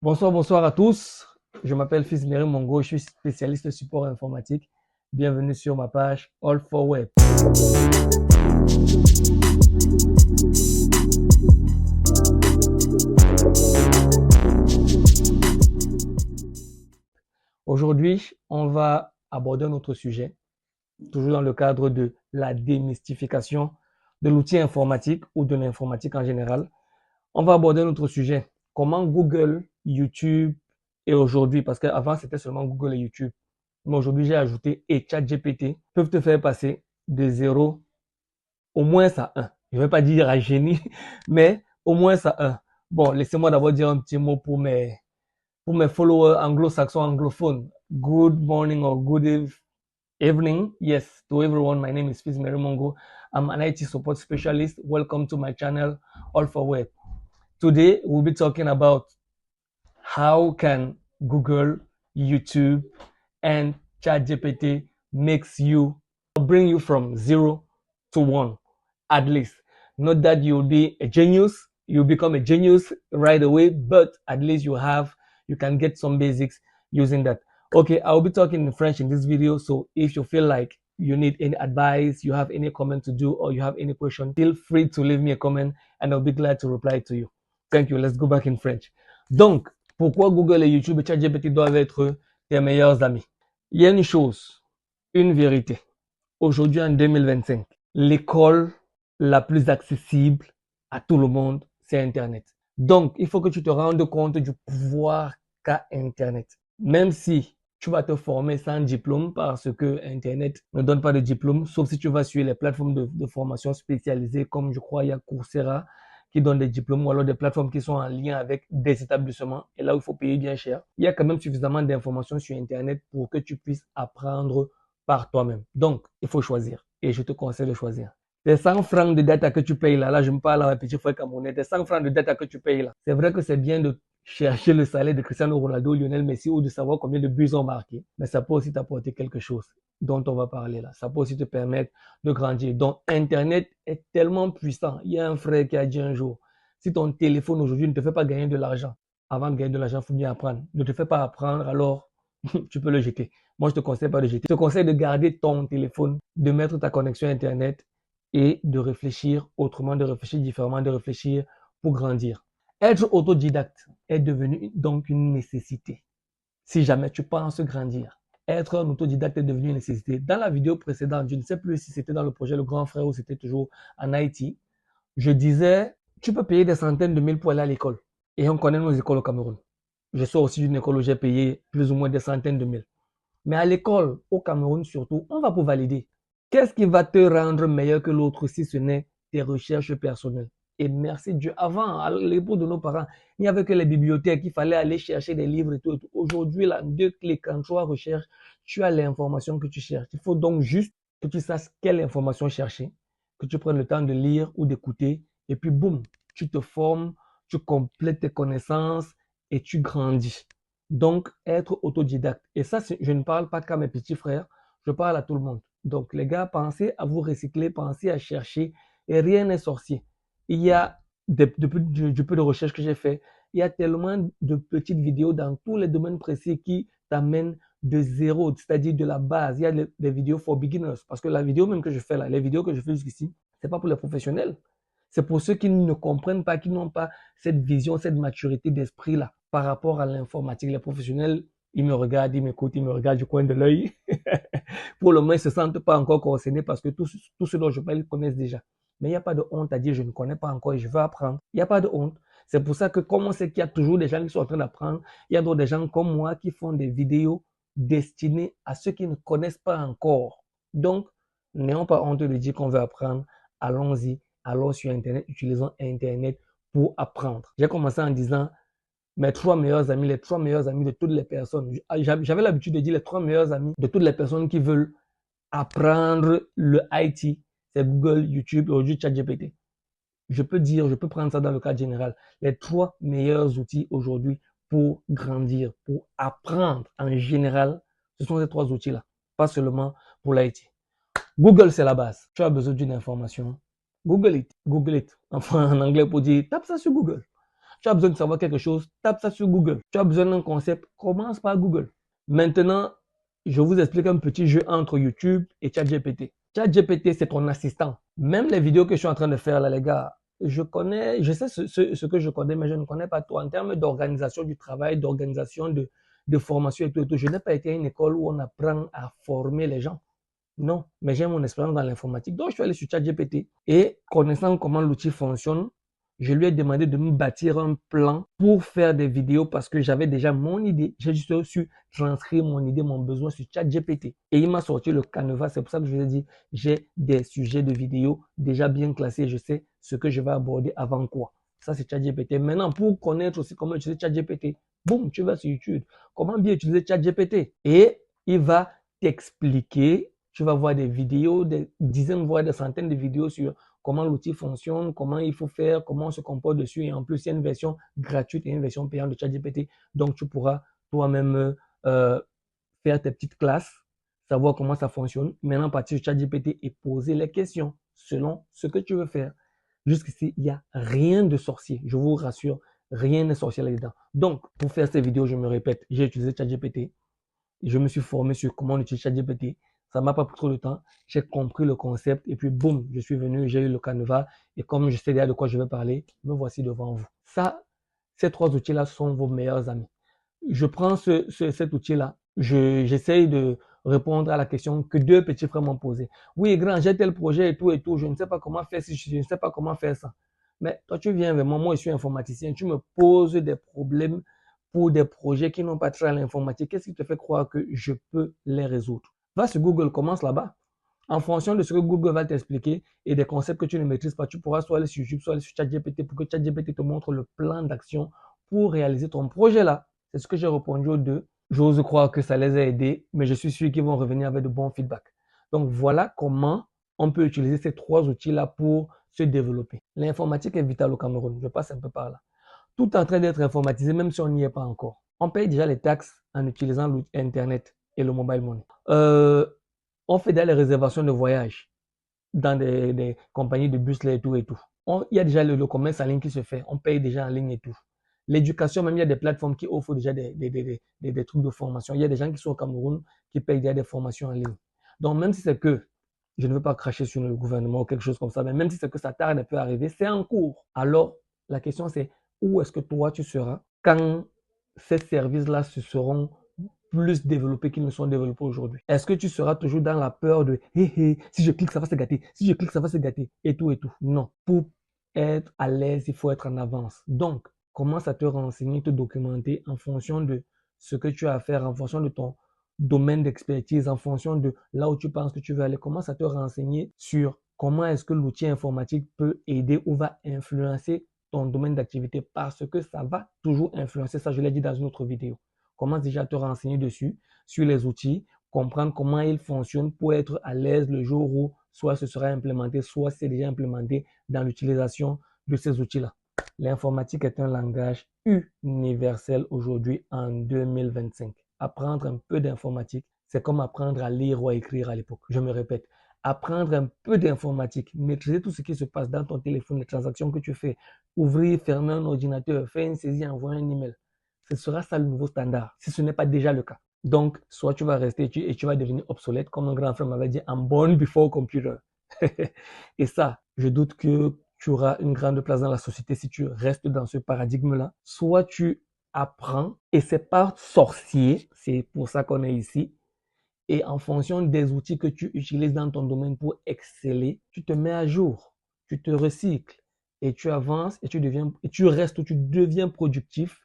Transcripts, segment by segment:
Bonsoir, bonsoir à tous. Je m'appelle Fils-Méry Mongo, je suis spécialiste support informatique. Bienvenue sur ma page All for Web. Aujourd'hui, on va aborder notre sujet, toujours dans le cadre de la démystification de l'outil informatique ou de l'informatique en général. On va aborder notre sujet, comment Google, YouTube et aujourd'hui, parce qu'avant c'était seulement Google et YouTube, mais aujourd'hui j'ai ajouté et ChatGPT, peuvent te faire passer de 0 au moins à 1. Je ne vais pas dire à génie, mais au moins à 1. Bon, laissez-moi d'abord dire un petit mot pour mes followers anglo-saxons anglophones. Good morning or good evening. Yes, to everyone, my name is Fils-Méry Mongo. I'm an IT support specialist. Welcome to my channel, All for Web. Today, we'll be talking about how can Google, YouTube, and ChatGPT bring you from 0 to 1, at least. Not that you'll be a genius, you'll become a genius right away, but at least you can get some basics using that. Okay, I'll be talking in French in this video, so if you feel like you need any advice, you have any comment to do, or you have any question, feel free to leave me a comment and I'll be glad to reply to you. Thank you. Let's go back in French. Donc, pourquoi Google et YouTube et ChatGPT doivent être tes meilleurs amis? Il y a une chose, une vérité. Aujourd'hui, en 2025, l'école la plus accessible à tout le monde, c'est Internet. Donc, il faut que tu te rendes compte du pouvoir qu'a Internet. Même si tu vas te former sans diplôme parce que Internet ne donne pas de diplôme, sauf si tu vas sur les plateformes de formation spécialisées comme je crois il y a Coursera qui donne des diplômes ou alors des plateformes qui sont en lien avec des établissements et là où il faut payer bien cher. Il y a quand même suffisamment d'informations sur Internet pour que tu puisses apprendre par toi-même. Donc, il faut choisir et je te conseille de choisir. Tes 100 francs de data que tu payes là je me parle à ma petite frère camerounais, tes 100 francs de data que tu payes là, c'est vrai que c'est bien de chercher le salaire de Cristiano Ronaldo, Lionel Messi ou de savoir combien de buts ont marqué, mais ça peut aussi t'apporter quelque chose dont on va parler là. Ça peut aussi te permettre de grandir. Donc, Internet est tellement puissant. Il y a un frère qui a dit un jour, si ton téléphone aujourd'hui ne te fait pas gagner de l'argent, avant de gagner de l'argent, il faut bien apprendre. Ne te fais pas apprendre, alors tu peux le jeter. Moi, je te conseille pas de jeter. Je te conseille de garder ton téléphone, de mettre ta connexion Internet et de réfléchir autrement, de réfléchir différemment, de réfléchir pour grandir. Être autodidacte est devenu donc une nécessité. Si jamais tu penses grandir, être un autodidacte est devenu une nécessité. Dans la vidéo précédente, je ne sais plus si c'était dans le projet Le Grand Frère ou c'était toujours en Haïti, je disais, tu peux payer des centaines de mille pour aller à l'école. Et on connaît nos écoles au Cameroun. Je sors aussi d'une école où j'ai payé plus ou moins des centaines de mille. Mais à l'école, au Cameroun surtout, on va pour valider. Qu'est-ce qui va te rendre meilleur que l'autre si ce n'est tes recherches personnelles? Et merci Dieu. Avant, à l'époque de nos parents, il n'y avait que les bibliothèques, il fallait aller chercher des livres et tout. Aujourd'hui, là, 2 clics, quand tu recherches, tu as l'information que tu cherches. Il faut donc juste que tu saches quelle information chercher, que tu prennes le temps de lire ou d'écouter, et puis boum, tu te formes, tu complètes tes connaissances et tu grandis. Donc, être autodidacte. Et ça, je ne parle pas qu'à mes petits frères, je parle à tout le monde. Donc, les gars, pensez à vous recycler, pensez à chercher, et rien n'est sorcier. Il y a depuis du peu de recherche que j'ai fait, il y a tellement de petites vidéos dans tous les domaines précis qui t'amènent de zéro, c'est-à-dire de la base. Il y a des vidéos for beginners, parce que la vidéo même que je fais là, les vidéos que je fais jusqu'ici, c'est pas pour les professionnels. C'est pour ceux qui ne comprennent pas, qui n'ont pas cette vision, cette maturité d'esprit là par rapport à l'informatique. Les professionnels, ils me regardent, ils m'écoutent, ils me regardent du coin de l'œil. Pour le moment, ils ne se sentent pas encore concernés parce que tout ce dont je parle, ils connaissent déjà. Mais il n'y a pas de honte à dire je ne connais pas encore et je veux apprendre. Il n'y a pas de honte. C'est pour ça que comme on sait qu'il y a toujours des gens qui sont en train d'apprendre, il y a d'autres des gens comme moi qui font des vidéos destinées à ceux qui ne connaissent pas encore. Donc, n'ayons pas honte de dire qu'on veut apprendre. Allons-y, allons sur Internet, utilisons Internet pour apprendre. J'ai commencé en disant mes 3 meilleurs amis, les 3 meilleurs amis de toutes les personnes. J'avais l'habitude de dire les 3 meilleurs amis de toutes les personnes qui veulent apprendre le IT, c'est Google, YouTube et aujourd'hui ChatGPT. Je peux prendre ça dans le cadre général. Les 3 meilleurs outils aujourd'hui pour grandir, pour apprendre en général, ce sont ces 3 outils-là, pas seulement pour l'IT. Google, c'est la base. Tu as besoin d'une information. Google it. Enfin, en anglais, pour dire, tape ça sur Google. Tu as besoin de savoir quelque chose, tape ça sur Google. Tu as besoin d'un concept, commence par Google. Maintenant, je vous explique un petit jeu entre YouTube et ChatGPT. ChatGPT, c'est ton assistant. Même les vidéos que je suis en train de faire là, les gars, je sais ce que je connais, mais je ne connais pas tout. En termes d'organisation du travail, d'organisation de formation et tout, et tout. Je n'ai pas été à une école où on apprend à former les gens. Non, mais j'ai mon expérience dans l'informatique. Donc, je suis allé sur ChatGPT et connaissant comment l'outil fonctionne, je lui ai demandé de me bâtir un plan pour faire des vidéos parce que j'avais déjà mon idée. J'ai juste su transcrire mon idée, mon besoin sur ChatGPT. Et il m'a sorti le canevas. C'est pour ça que je vous ai dit, j'ai des sujets de vidéos déjà bien classés. Je sais ce que je vais aborder avant quoi. Ça, c'est ChatGPT. Maintenant, pour connaître aussi comment utiliser ChatGPT, boum, tu vas sur YouTube. Comment bien utiliser ChatGPT? Et il va t'expliquer. Tu vas voir des vidéos, des dizaines, voire des centaines de vidéos sur comment l'outil fonctionne, comment il faut faire, comment on se comporte dessus. Et en plus, il y a une version gratuite et une version payante de ChatGPT. Donc, tu pourras toi-même faire tes petites classes, savoir comment ça fonctionne. Maintenant, partir sur ChatGPT et poser les questions selon ce que tu veux faire. Jusqu'ici, il n'y a rien de sorcier. Je vous rassure, rien de sorcier là-dedans. Donc, pour faire ces vidéos, je me répète, j'ai utilisé ChatGPT. Je me suis formé sur comment utiliser ChatGPT. Ça m'a pas pris trop de temps. J'ai compris le concept et puis boum, je suis venu, j'ai eu le canevas et comme je sais déjà de quoi je vais parler, me voici devant vous. Ça, ces trois outils-là sont vos meilleurs amis. Je prends cet outil-là, j'essaye de répondre à la question que deux petits frères m'ont posée. Oui, grand, j'ai tel projet et tout, je ne sais pas comment faire si je ne sais pas comment faire ça. Mais toi, tu viens vers moi, moi je suis informaticien, tu me poses des problèmes pour des projets qui n'ont pas trait à l'informatique. Qu'est-ce qui te fait croire que je peux les résoudre? Va sur Google, commence là-bas. En fonction de ce que Google va t'expliquer et des concepts que tu ne maîtrises pas, tu pourras soit aller sur YouTube, soit aller sur ChatGPT pour que ChatGPT te montre le plan d'action pour réaliser ton projet là. C'est ce que j'ai répondu aux deux. J'ose croire que ça les a aidés, mais je suis sûr qu'ils vont revenir avec de bons feedbacks. Donc voilà comment on peut utiliser ces trois outils-là pour se développer. L'informatique est vitale au Cameroun. Je passe un peu par là. Tout est en train d'être informatisé, même si on n'y est pas encore. On paye déjà les taxes en utilisant l'Internet et le mobile money. On fait déjà les réservations de voyage dans des compagnies de bus là et tout et tout. Il y a déjà le commerce en ligne qui se fait. On paye déjà en ligne et tout. L'éducation, même il y a des plateformes qui offrent déjà des trucs de formation. Il y a des gens qui sont au Cameroun qui payent déjà des formations en ligne. Donc même si c'est que, je ne veux pas cracher sur le gouvernement ou quelque chose comme ça, mais même si c'est que ça tarde un peu à arriver, c'est en cours. Alors la question c'est où est-ce que toi tu seras quand ces services-là se seront plus développés qu'ils ne sont développés aujourd'hui? Est-ce que tu seras toujours dans la peur de hé hé, si je clique, ça va se gâter, si je clique, ça va se gâter, et tout et tout? Non. Pour être à l'aise, il faut être en avance. Donc, commence à te renseigner, te documenter en fonction de ce que tu as à faire, en fonction de ton domaine d'expertise, en fonction de là où tu penses que tu veux aller. Commence à te renseigner sur comment est-ce que l'outil informatique peut aider ou va influencer ton domaine d'activité parce que ça va toujours influencer. Ça, je l'ai dit dans une autre vidéo. Commence déjà à te renseigner dessus, sur les outils, comprendre comment ils fonctionnent pour être à l'aise le jour où soit ce sera implémenté, soit c'est déjà implémenté dans l'utilisation de ces outils-là. L'informatique est un langage universel aujourd'hui en 2025. Apprendre un peu d'informatique, c'est comme apprendre à lire ou à écrire à l'époque. Je me répète, apprendre un peu d'informatique, maîtriser tout ce qui se passe dans ton téléphone, les transactions que tu fais, ouvrir, fermer un ordinateur, faire une saisie, envoyer un email. Ce sera ça le nouveau standard, si ce n'est pas déjà le cas. Donc, soit tu vas rester et tu vas devenir obsolète, comme un grand frère m'avait dit, I'm born before computer. Et ça, je doute que tu auras une grande place dans la société si tu restes dans ce paradigme-là. Soit tu apprends, et c'est pas sorcier, c'est pour ça qu'on est ici, et en fonction des outils que tu utilises dans ton domaine pour exceller, tu te mets à jour, tu te recycles et tu avances et tu restes ou tu deviens productif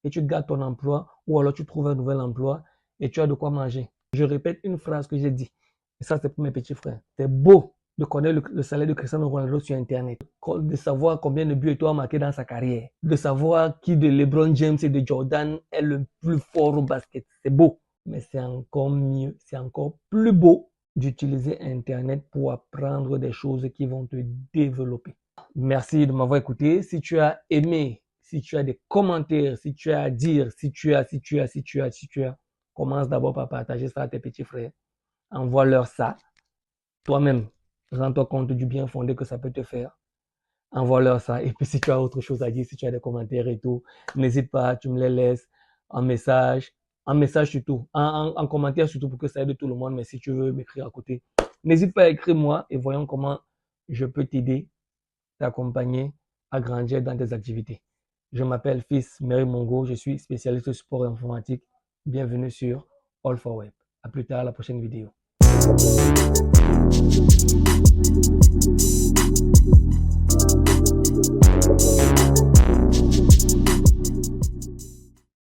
et tu gardes ton emploi ou alors tu trouves un nouvel emploi et tu as de quoi manger. Je répète une phrase que j'ai dit. Et ça, c'est pour mes petits frères. C'est beau de connaître le salaire de Cristiano Ronaldo sur Internet, de savoir combien de buts il a marqué dans sa carrière, de savoir qui de LeBron James et de Jordan est le plus fort au basket. C'est beau. Mais c'est encore mieux, c'est encore plus beau d'utiliser Internet pour apprendre des choses qui vont te développer. Merci de m'avoir écouté. Si tu as aimé, si tu as des commentaires, si tu as à dire, si tu as, commence d'abord par partager ça à tes petits frères. Envoie-leur ça. Toi-même, rends-toi compte du bien fondé que ça peut te faire. envoie-leur ça. Et puis, si tu as autre chose à dire, si tu as des commentaires et tout, n'hésite pas, tu me les laisses en message surtout, en commentaire surtout pour que ça aide tout le monde. Mais si tu veux m'écrire à côté, n'hésite pas à écrire moi et voyons comment je peux t'aider, t'accompagner à grandir dans tes activités. Je m'appelle Fils Mary Mongo, je suis spécialiste sport et informatique. Bienvenue sur All for Web. À plus tard, à la prochaine vidéo.